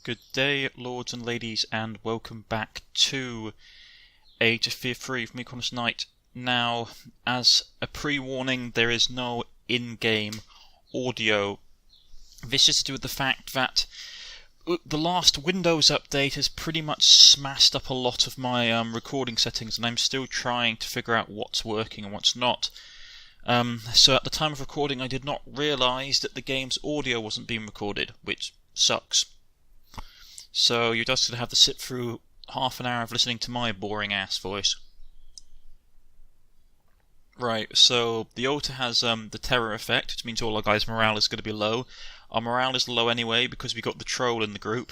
Good day, lords and ladies, and welcome back to Age of Fear 3 from me, Cornish-Knight. Now, as a pre-warning, there is no in-game audio. This is to do with the fact that the last Windows update has pretty much smashed up a lot of my recording settings, and I'm still trying to figure out what's working and what's not. So at the time of recording, I did not realise that the game's audio wasn't being recorded, which sucks. So you're just going to have to sit through half an hour of listening to my boring ass voice. Right, so the altar has the terror effect, which means all our guys' morale is going to be low. Our morale is low anyway because we got the troll in the group,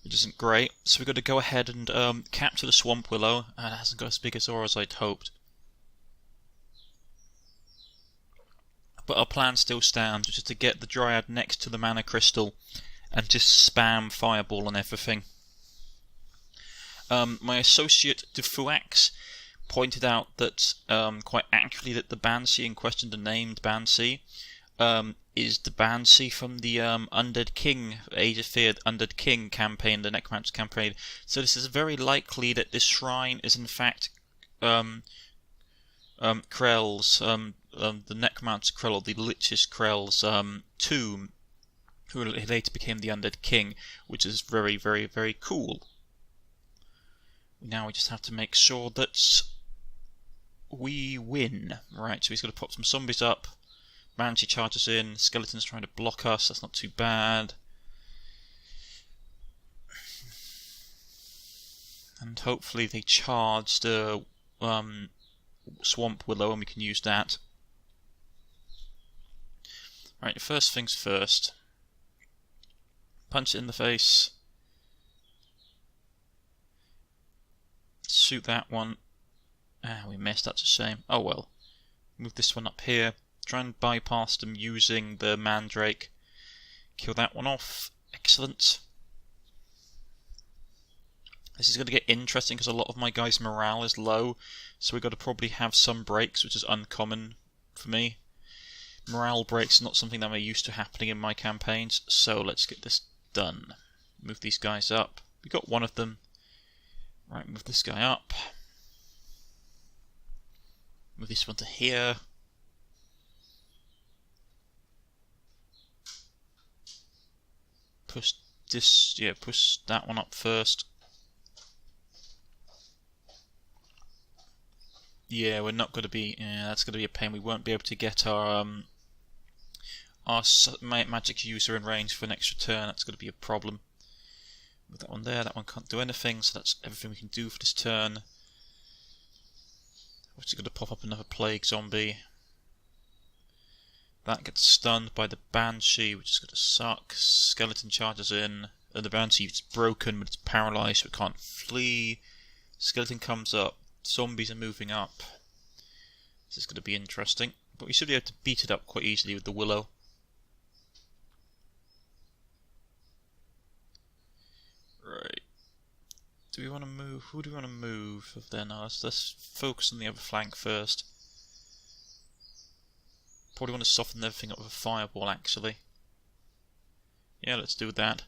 which isn't great. So we've got to go ahead and capture the swamp willow, and it hasn't got as big as aura as I'd hoped. But our plan still stands, which is to get the dryad next to the mana crystal and just spam fireball on everything. My associate Defuax pointed out that quite accurately that the Banshee in question, the named Banshee, is the Banshee from the Undead King, Age of Fear Undead King campaign, the Necromancer campaign. So this is very likely that this shrine is in fact Krell's, the Necromancer Krell, or the Lich's Krell's tomb, who later became the Undead King, which is very, very, very cool. Now we just have to make sure that we win. Right, so he's got to pop some zombies up. Banshee charges in. Skeleton's trying to block us. That's not too bad. And hopefully they charge the swamp willow and we can use that. Right, first things first. Punch it in the face. Shoot that one. Ah, we missed, that's a shame. Oh well. Move this one up here. Try and bypass them using the mandrake. Kill that one off. Excellent. This is going to get interesting because a lot of my guys' morale is low, so we've got to probably have some breaks, which is uncommon for me. Morale breaks are not something that I'm used to happening in my campaigns, so let's get this done. Move these guys up. We got one of them. Right, move this guy up. Move this one to here. Push this, push that one up first. Yeah, we're not going to be, that's going to be a pain. We won't be able to get our magic user in range for an extra turn. That's going to be a problem. With that one there, that one can't do anything, so that's everything we can do for this turn. We're just going to pop up another plague zombie. That gets stunned by the Banshee, which is going to suck. Skeleton charges in, and the Banshee is broken, but it's paralysed, so it can't flee. Skeleton comes up, zombies are moving up. This is going to be interesting, but we should be able to beat it up quite easily with the willow. Right. Do we want to move? Who do we want to move then? Let's focus on the other flank first. Probably want to soften everything up with a fireball, actually. Yeah, let's do that.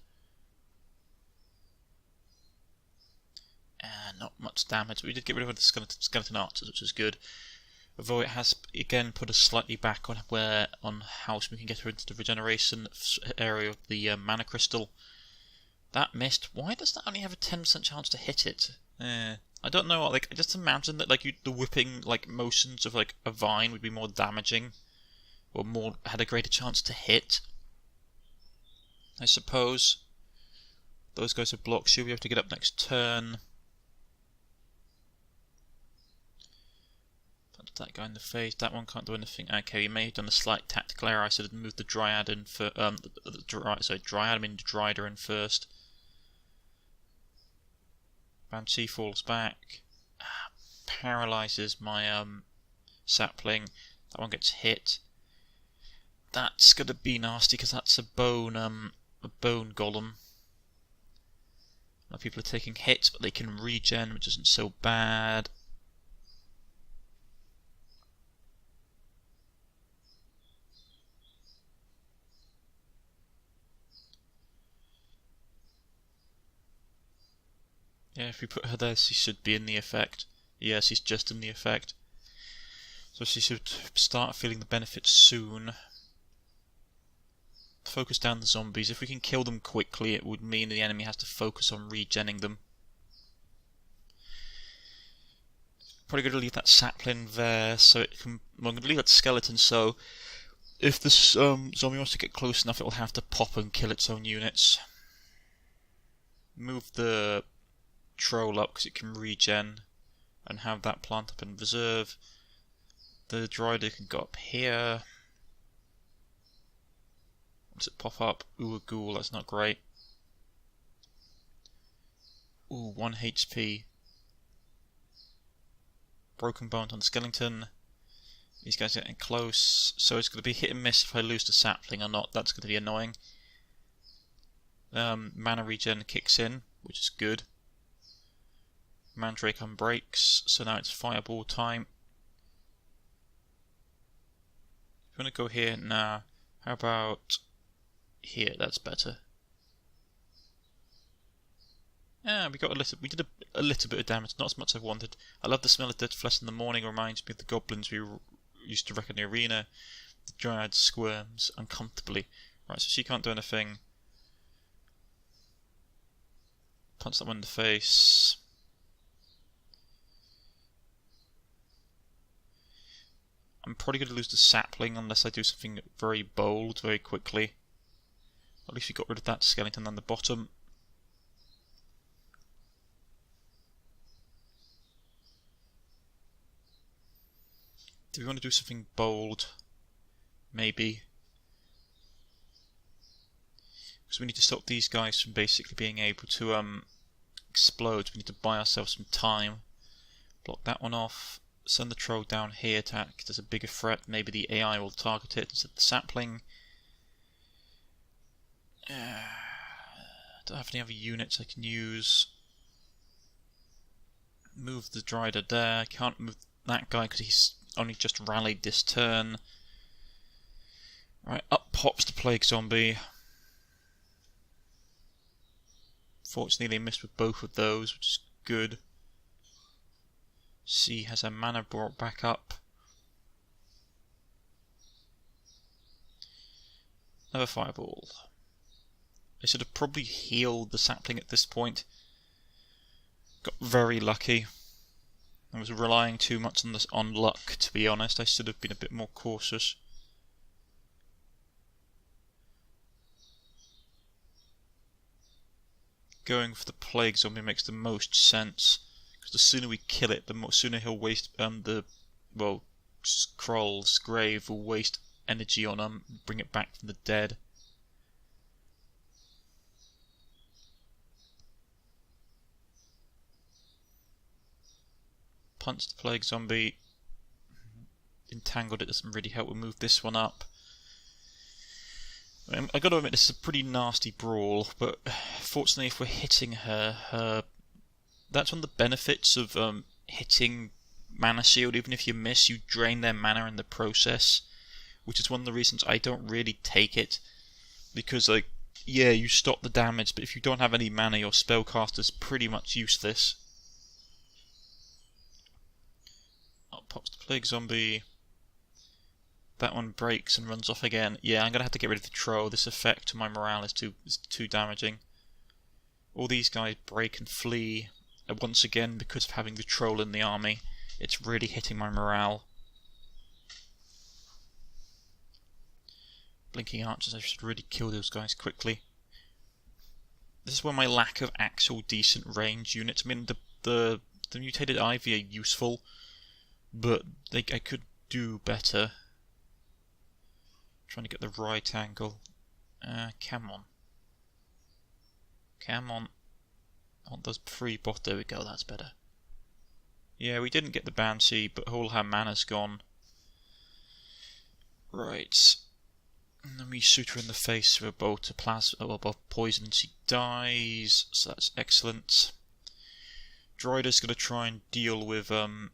Not much damage. We did get rid of the skeleton archers, which is good. Although it has again put us slightly back on how we can get her into the regeneration area of the mana crystal. That missed. Why does that only have a 10% chance to hit it? I don't know. Like, just imagine that the whipping motions of a vine would be more damaging, or had a greater chance to hit. I suppose. Those guys are blocked. Should we have to get up next turn? Punch that guy in the face. That one can't do anything. Okay, we may have done a slight tactical error. I should have moved the dryad in for dryad in first. Banshee falls back. Paralyzes my sapling. That one gets hit. That's gonna be nasty because that's a bone golem. Now people are taking hits, but they can regen, which isn't so bad. Yeah, if we put her there, she should be in the effect. Yeah, she's just in the effect. So she should start feeling the benefits soon. Focus down the zombies. If we can kill them quickly, it would mean the enemy has to focus on regenning them. Probably going to leave that sapling there, so it can. Well, I'm going to leave that skeleton, so if this zombie wants to get close enough, it will have to pop and kill its own units. Move the troll up because it can regen, and have that plant up in reserve. The dryad can go up here. Does it pop up? Ooh, a ghoul, that's not great. Ooh, 1 HP. Broken bones on the skeleton. These guys are getting close, so it's going to be hit and miss if I lose the sapling or not. That's going to be annoying. Mana regen kicks in, which is good. Mandrake unbreaks, so now it's fireball time. If you want to go here, nah. How about here? That's better. Yeah, we got a little. We did a little bit of damage, not as much as I wanted. I love the smell of dead flesh in the morning. Reminds me of the goblins we used to wreck in the arena. The dryad squirms uncomfortably. Right, so she can't do anything. Punch that one in the face. I'm probably going to lose the sapling unless I do something very bold very quickly. At least we got rid of that skeleton on the bottom. Do we want to do something bold? Maybe. Because we need to stop these guys from basically being able to explode. We need to buy ourselves some time. Block that one off. Send the troll down here to act as a bigger threat. Maybe the AI will target it instead of the sapling. Don't have any other units I can use. Move the dryad there. Can't move that guy because he's only just rallied this turn. Right, up pops the plague zombie. Fortunately, they missed with both of those, which is good. C has her mana brought back up. Another fireball. I should have probably healed the sapling at this point. Got very lucky. I was relying too much on luck, to be honest. I should have been a bit more cautious. Going for the plague zombie makes the most sense. Because the sooner we kill it, the sooner he'll waste Kroll's grave will waste energy on him, bring it back from the dead. Punch the plague zombie. Entangled, it doesn't really help. We'll move this one up. I got to admit, this is a pretty nasty brawl, but fortunately, if we're hitting her, that's one of the benefits of hitting mana shield. Even if you miss, you drain their mana in the process, which is one of the reasons I don't really take it. Because, like, yeah, you stop the damage, but if you don't have any mana, your spellcaster's pretty much useless. Oh, pops the plague zombie. That one breaks and runs off again. Yeah, I'm going to have to get rid of the troll. This effect to my morale is too damaging. All these guys break and flee. And once again, because of having the troll in the army, it's really hitting my morale. Blinking archers, I should really kill those guys quickly. This is where my lack of actual decent range units. I mean, the mutated ivy are useful, but I could do better. Trying to get the right angle. Come on. Come on. On those 3 bot. There we go, that's better. Yeah, we didn't get the Banshee, but all her mana's gone. Right. And then we shoot her in the face with a bolt of poison and she dies, so that's excellent. Dryad's going to try and deal with the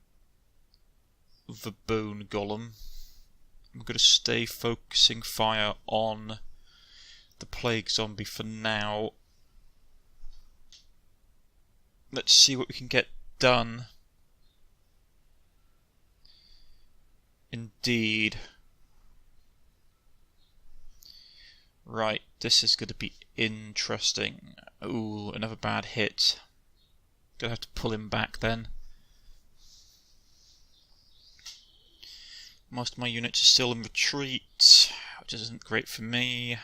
bone golem. I'm going to stay focusing fire on the plague zombie for now. let's see what we can get done. Indeed. Right, this is going to be interesting. Ooh, another bad hit. Gonna have to pull him back then. Most of my units are still in retreat, which isn't great for me.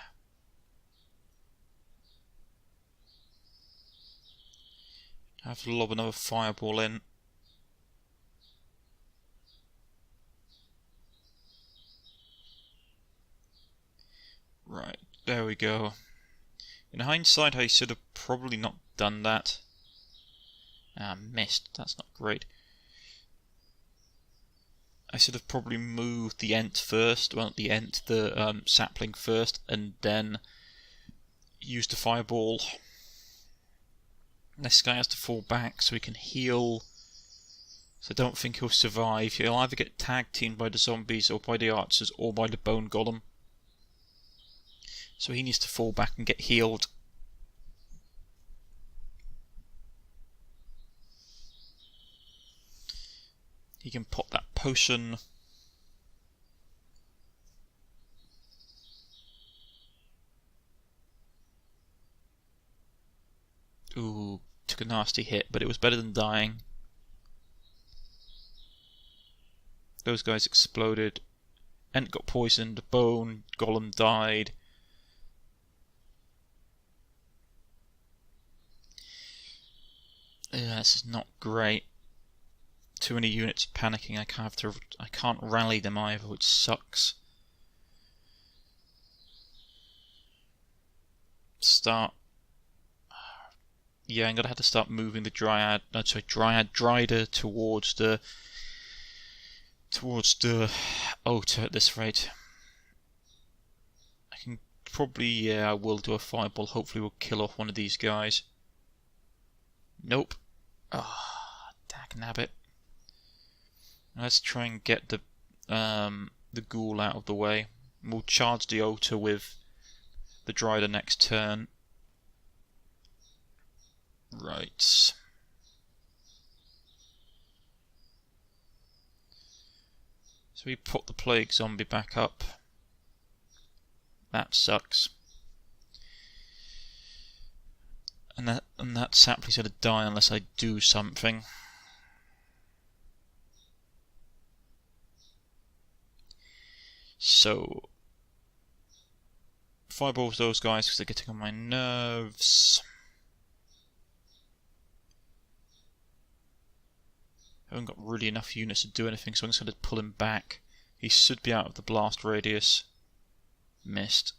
I have to lob another fireball in. Right, there we go. In hindsight, I should have probably not done that. Ah, missed. That's not great. I should have probably moved the ent first, well, the sapling first, and then used the fireball. This guy has to fall back so he can heal. So I don't think he'll survive. He'll either get tag teamed by the zombies or by the archers or by the bone golem. So he needs to fall back and get healed. He can pop that potion. Ooh, took a nasty hit, but it was better than dying. Those guys exploded. Ent got poisoned, bone golem died. This is not great. Too many units panicking. I can't rally them either, which sucks. Yeah, I'm gonna have to start moving the dryad towards the altar at this rate. I can probably, yeah, I will do a fireball. Hopefully, we'll kill off one of these guys. Nope. Ah, dagnabbit. Let's try and get the ghoul out of the way. We'll charge the altar with the dryad next turn. Right. So we put the plague zombie back up. That sucks. And that sapling's gonna die unless I do something. So fireballs those guys because they're getting on my nerves. I haven't got really enough units to do anything, so I'm just going to pull him back. He should be out of the blast radius. Missed.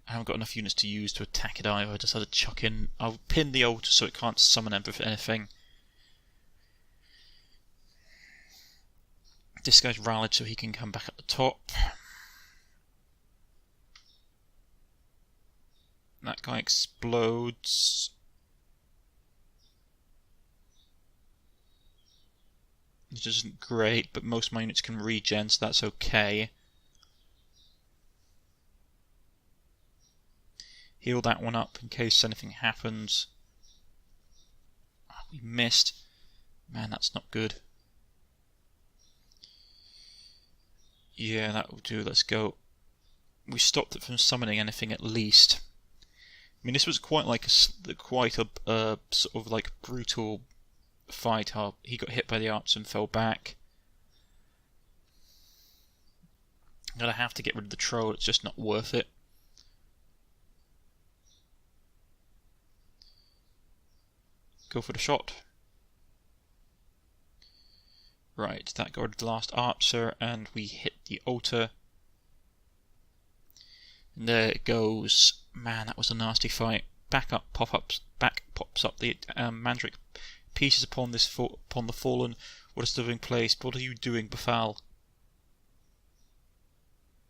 I haven't got enough units to use to attack it either. I just had to chuck in. I'll pin the altar so it can't summon anything. This guy's rallied so he can come back at the top. That guy explodes. Which isn't great, but most of my units can regen, so that's okay. Heal that one up in case anything happens. Oh, we missed. Man, that's not good. Yeah, that will do. Let's go. We stopped it from summoning anything at least. I mean, this was quite a sort of like brutal fight. He got hit by the archer and fell back. I'm gonna have to get rid of the troll. It's just not worth it. Go for the shot. Right, that got rid of the last archer, and we hit the altar. And there it goes. Man, that was a nasty fight. Back pops up the mandric pieces upon the fallen. What is still being placed? What are you doing, Befal?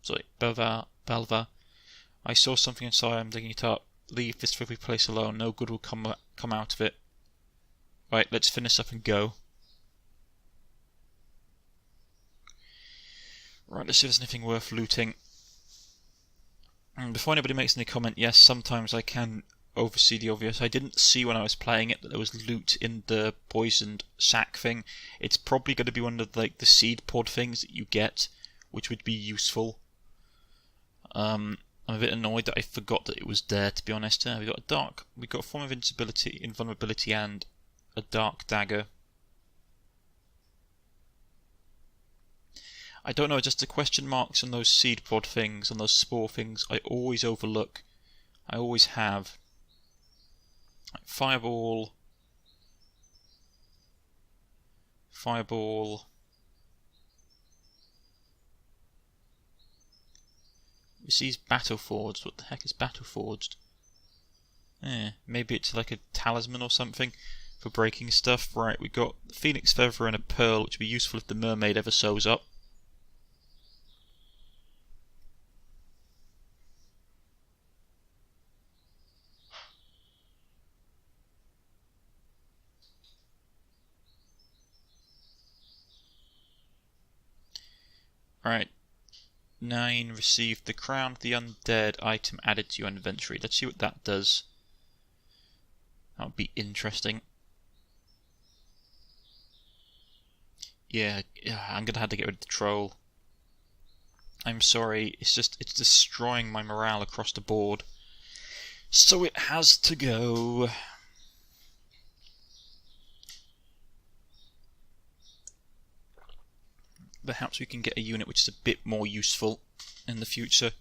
Sorry, Belva. I saw something inside. I'm digging it up. Leave this filthy place alone. No good will come out of it. Right, let's finish up and go. Right, let's see if there's anything worth looting. And before anybody makes any comment, yes, sometimes I can oversee the obvious. I didn't see when I was playing it that there was loot in the poisoned sack thing. It's probably going to be one of the seed pod things that you get, which would be useful. I'm a bit annoyed that I forgot that it was there, to be honest. We got a form of invulnerability, and a dark dagger. I don't know, just the question marks on those seed pod things, on those spore things, I always overlook. I always have. Fireball. This is Battleforged. What the heck is Battleforged? Maybe it's like a talisman or something for breaking stuff. Right, we got Phoenix Feather and a Pearl, which would be useful if the mermaid ever sews up. Right. 9. Received the Crown of the Undead item added to your inventory. Let's see what that does. That would be interesting. Yeah, I'm gonna have to get rid of the troll. I'm sorry, it's destroying my morale across the board. So it has to go. Perhaps we can get a unit which is a bit more useful in the future.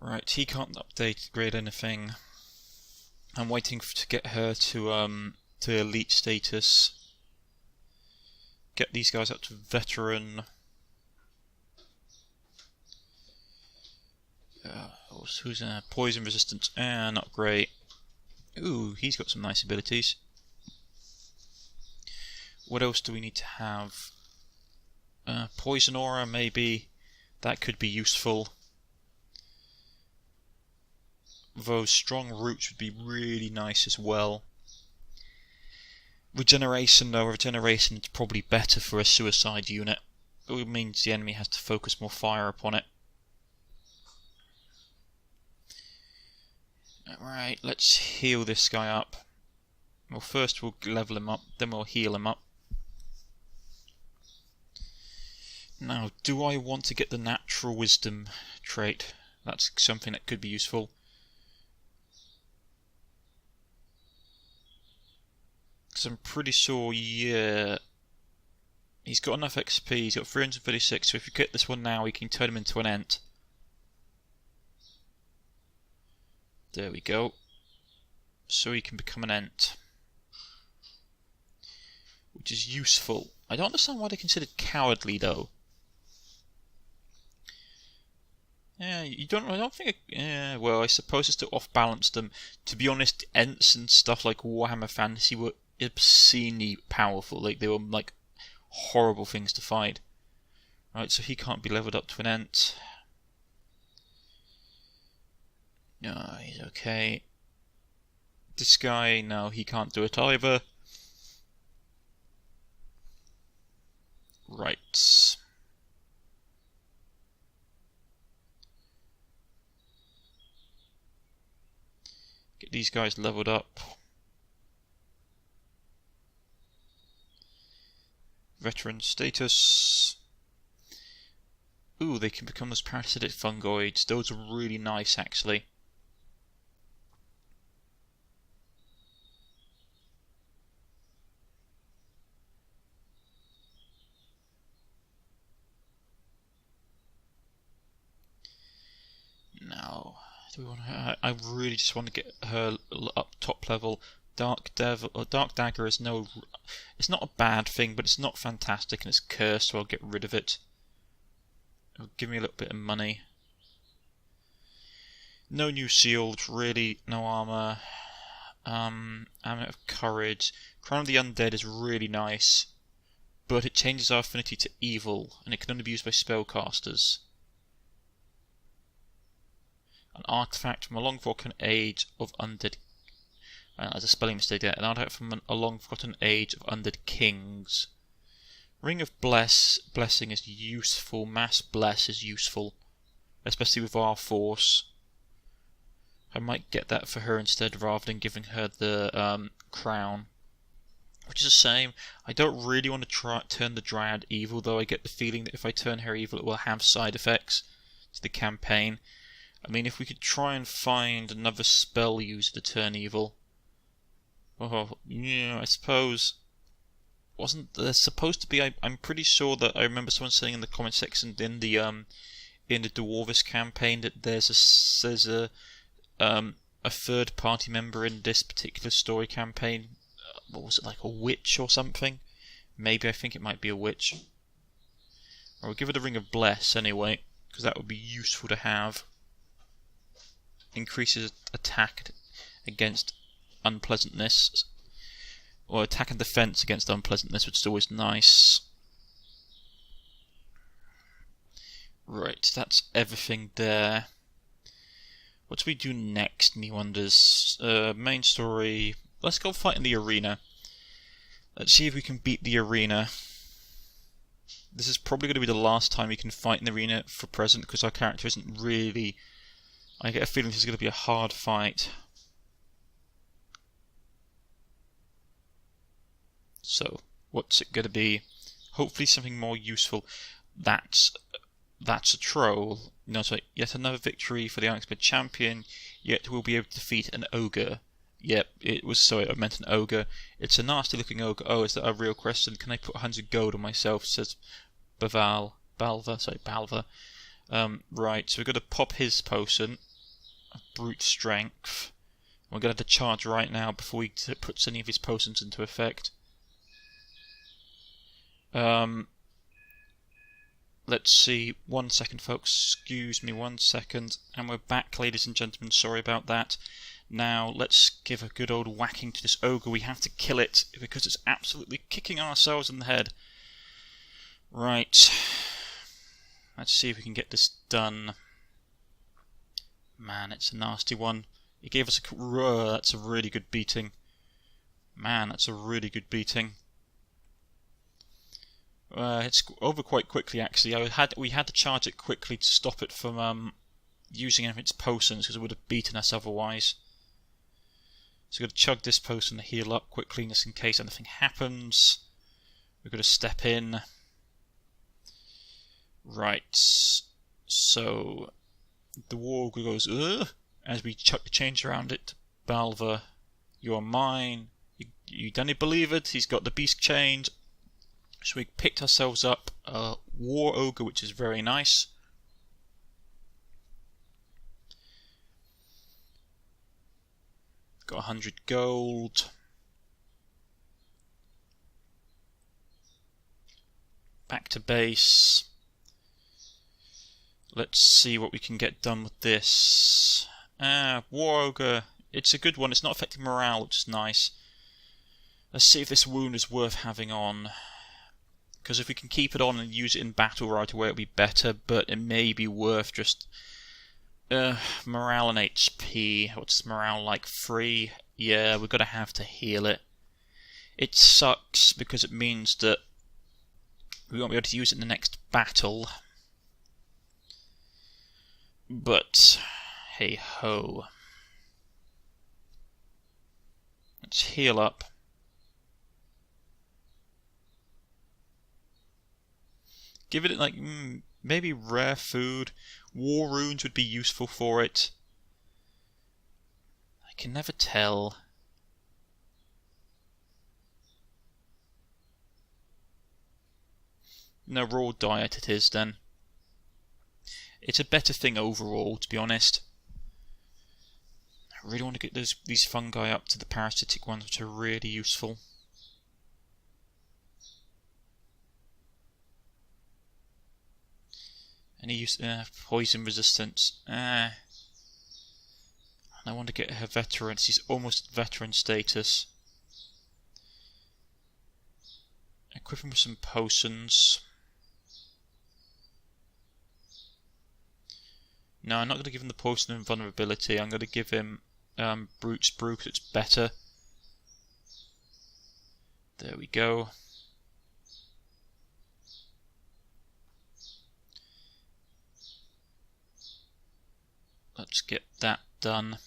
Right, he can't upgrade anything. I'm waiting to get her to elite status. Get these guys up to veteran. Who's poison resistance? Not great. Ooh, he's got some nice abilities. What else do we need to have? Poison aura, maybe. That could be useful. Those strong roots would be really nice as well. Regeneration, though, regeneration is probably better for a suicide unit. It means the enemy has to focus more fire upon it. Right, let's heal this guy up. Well, first we'll level him up, then we'll heal him up. Now, do I want to get the natural wisdom trait? That's something that could be useful. Because I'm pretty sure, yeah, he's got enough XP, he's got 336, so if you get this one now, we can turn him into an ent. There we go. So he can become an ent. Which is useful. I don't understand why they're considered cowardly, though. Yeah, I don't think. Yeah, well, I suppose it's to off-balance them. To be honest, Ents and stuff like Warhammer Fantasy were obscenely powerful. Like, they were like horrible things to fight. Right, so he can't be leveled up to an Ent. No, he's okay. This guy, no, he can't do it either. Right. Get these guys leveled up. Veteran status. Ooh, they can become those parasitic fungoids. Those are really nice, actually. Now, do we want to? I really just want to get her up top level. Dark Dagger is no. It's not a bad thing, but it's not fantastic, and it's cursed, so I'll get rid of it. It'll give me a little bit of money. No new shields, really. No armor. Amulet of Courage. Crown of the Undead is really nice, but it changes our affinity to evil, and it can only be used by spellcasters. An artifact from a long-forgotten age of undead. As a spelling mistake there. An artifact from a long-forgotten age of undead kings. Ring of Blessing is useful. Mass Bless is useful, especially with our force. I might get that for her instead, rather than giving her the crown. Which is a shame. I don't really want to turn the dryad evil, though I get the feeling that if I turn her evil, it will have side effects to the campaign. I mean, if we could try and find another spell user to turn evil. Oh, yeah, I suppose. Wasn't there supposed to be? I'm pretty sure that I remember someone saying in the comment section in the Dwarvis campaign that there's a third party member in this particular story campaign. What was it, like a witch or something? Maybe, I think it might be a witch. Or we'll give it a Ring of Bless anyway, because that would be useful to have. Increases attack against unpleasantness, or attack and defense against unpleasantness, which is always nice. Right, that's everything there. What do we do next, me wonders? Main story. Let's go fight in the arena. Let's see if we can beat the arena. This is probably going to be the last time we can fight in the arena for present, because our character isn't really... I get a feeling this is going to be a hard fight. So, what's it going to be? Hopefully something more useful. That's a troll. No, sorry, yet another victory for the unexpected champion, yet we'll be able to defeat an ogre. Yep, it was, sorry, I meant an ogre. It's a nasty looking ogre. Oh, is that a real question? Can I put 100 gold on myself? Says Balva. Right, so we're going to pop his potion of brute strength. We're going to have to charge right now before he puts any of his potions into effect. Let's see, 1 second folks, excuse me 1 second, and we're back, ladies and gentlemen, sorry about that. Now, let's give a good old whacking to this ogre. We have to kill it, because it's absolutely kicking ourselves in the head. Right, let's see if we can get this done. Man, it's a nasty one. It gave us a... that's a really good beating. Man, that's a really good beating. It's over quite quickly, actually. We had to charge it quickly to stop it from using any of its potions, because it would have beaten us otherwise. So we're going to chug this potion to heal up quickly, just in case anything happens. We're going to step in. Right. So the warg goes, ugh, as we chuck the change around it. Balva, you're mine. You don't believe it? He's got the beast change. So we picked ourselves up a war ogre, which is very nice. Got 100 gold. Back to base. Let's see what we can get done with this. War ogre. It's a good one. It's not affecting morale, which is nice. Let's see if this wound is worth having on. Because if we can keep it on and use it in battle right away, it'll be better, but it may be worth just... morale and HP. What's morale like? 3? Yeah, we're going to have to heal it. It sucks, because it means that we won't be able to use it in the next battle. But, hey ho. Let's heal up. Give it like maybe rare food. War runes would be useful for it. I can never tell. No, raw diet it is then. It's a better thing overall, to be honest. I really want to get these fungi up to the parasitic ones, which are really useful. Any use poison resistance. I want to get her veteran. She's almost veteran status. Equip him with some potions. No, I'm not going to give him the potion of invulnerability. I'm going to give him Brute's Brew, because it's better. There we go. Let's get that done.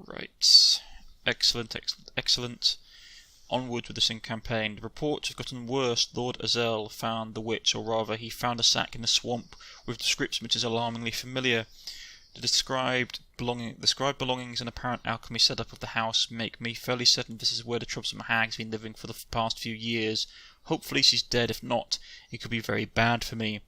Right. Excellent, excellent, excellent. Onward with this campaign. The reports have gotten worse. Lord Azel found the witch, or rather, he found a sack in the swamp with a description which is alarmingly familiar. The described belongings and apparent alchemy setup of the house make me fairly certain this is where the troublesome hag's been living for the past few years. Hopefully she's dead. If not, it could be very bad for me.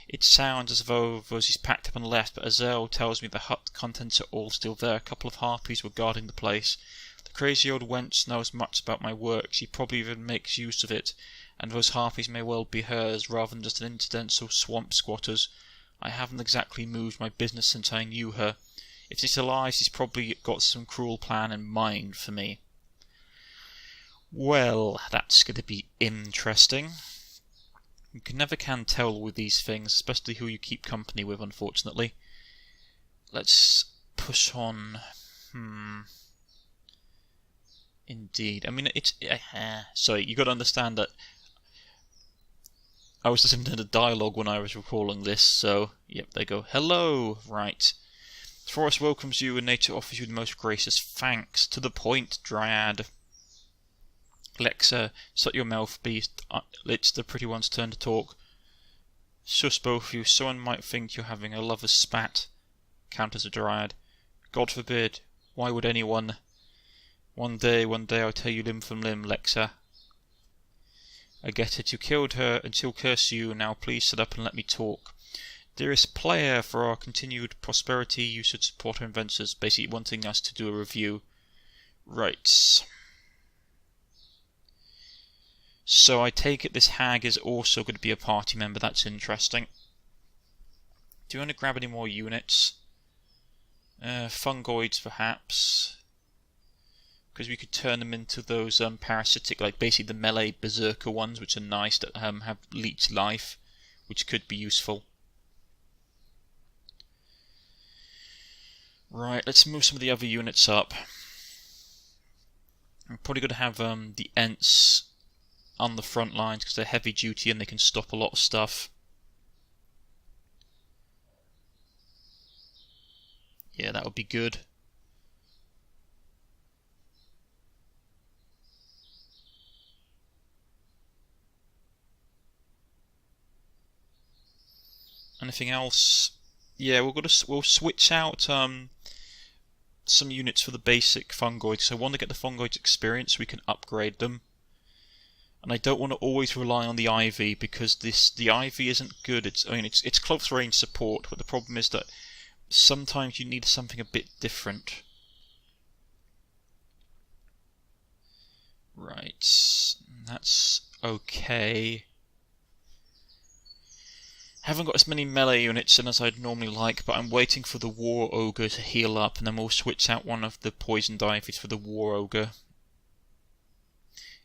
It sounds as though she's packed up and left, but Azel tells me the hut contents are all still there. A couple of harpies were guarding the place. The crazy old wench knows much about my work. She probably even makes use of it, and those harpies may well be hers, rather than just an incidental swamp squatter's. I haven't exactly moved my business since I knew her. If she's alive, she's probably got some cruel plan in mind for me. Well, that's going to be interesting. You never can tell with these things, especially who you keep company with, unfortunately. Let's push on. Indeed. I mean, it's... sorry, you got to understand that I was listening to the dialogue when I was recalling this, so... Yep, there you go. Hello! Right. The forest welcomes you, and nature offers you the most gracious thanks. To the point, dryad. Lexa, shut your mouth, beast. It's the pretty one's turn to talk. Shush, both of you. Someone might think you're having a lover's spat. Counters a dryad. God forbid. Why would anyone... One day I'll tell you limb from limb, Lexa. I get it. You killed her, and she'll curse you. Now please sit up and let me talk. Dearest player, for our continued prosperity, you should support our inventors. Basically wanting us to do a review. Right. So I take it this hag is also going to be a party member. That's interesting. Do you want to grab any more units? Fungoids, perhaps. Because we could turn them into those parasitic, like basically the melee berserker ones, which are nice, that have leech life, which could be useful. Right, let's move some of the other units up. I'm probably going to have the Ents on the front lines because they're heavy duty and they can stop a lot of stuff. Yeah, that would be good. Anything else? Yeah, we'll switch out some units for the basic fungoids. So I want to get the fungoids experience so we can upgrade them. And I don't want to always rely on the ivy because the ivy isn't good. It's close range support, but the problem is that sometimes you need something a bit different. Right, that's okay. Haven't got as many melee units in as I'd normally like, but I'm waiting for the War Ogre to heal up, and then we'll switch out one of the poisoned ivies for the War Ogre.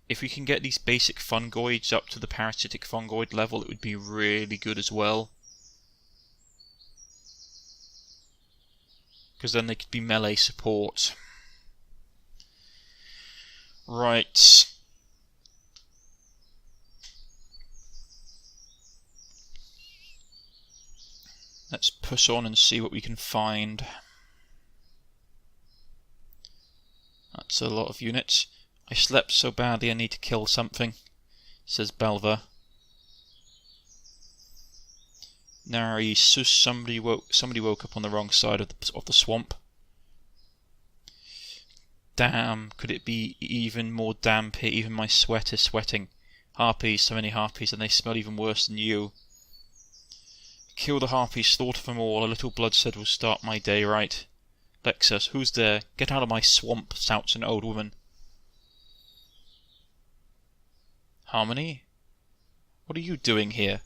If we can get these basic fungoids up to the parasitic fungoid level, it would be really good as well. Because then they could be melee support. Right. Let's push on and see what we can find. That's a lot of units. I slept so badly I need to kill something, says Belva. Nary sus, somebody woke up on the wrong side of the swamp. Damn, could it be even more damp here? Even my sweat is sweating. Harpies, so many harpies, and they smell even worse than you. Kill the harpies, slaughter them all. A little bloodshed will start my day right. Lexus, who's there? Get out of my swamp, shouts an old woman. Harmony? What are you doing here?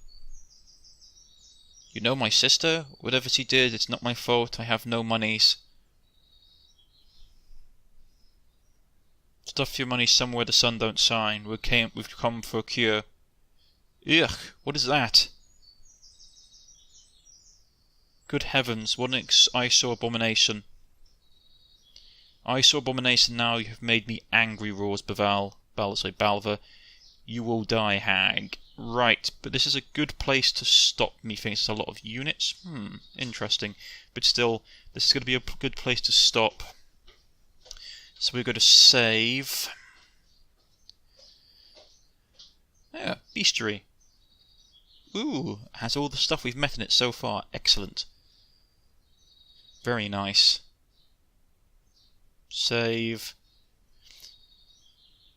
You know my sister? Whatever she did, it's not my fault. I have no monies. Stuff your money somewhere the sun don't shine. We've come for a cure. Ugh, what is that? Good heavens, what an eyesore abomination. Eyesore abomination now, you have made me angry, roars Balva. You will die, hag. Right, but this is a good place to stop, methinks. There's a lot of units. Interesting. But still, this is going to be a good place to stop. So we're going to save. Yeah, bestiary. Ooh, has all the stuff we've met in it so far. Excellent. Very nice. Save.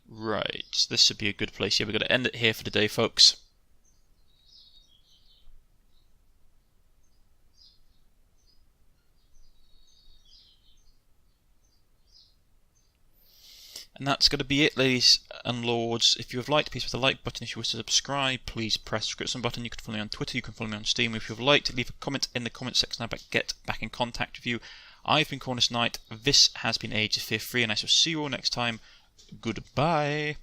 Right, this should be a good place. Yeah, we're going to end it here for today, folks. And that's going to be it, ladies and lords. If you have liked, please press the like button. If you wish to subscribe, please press the subscription button. You can follow me on Twitter, you can follow me on Steam. If you would like to leave a comment in the comment section, I'll get back in contact with you. I've been Cornish-Knight, this has been Age of Fear 3, and I shall see you all next time. Goodbye.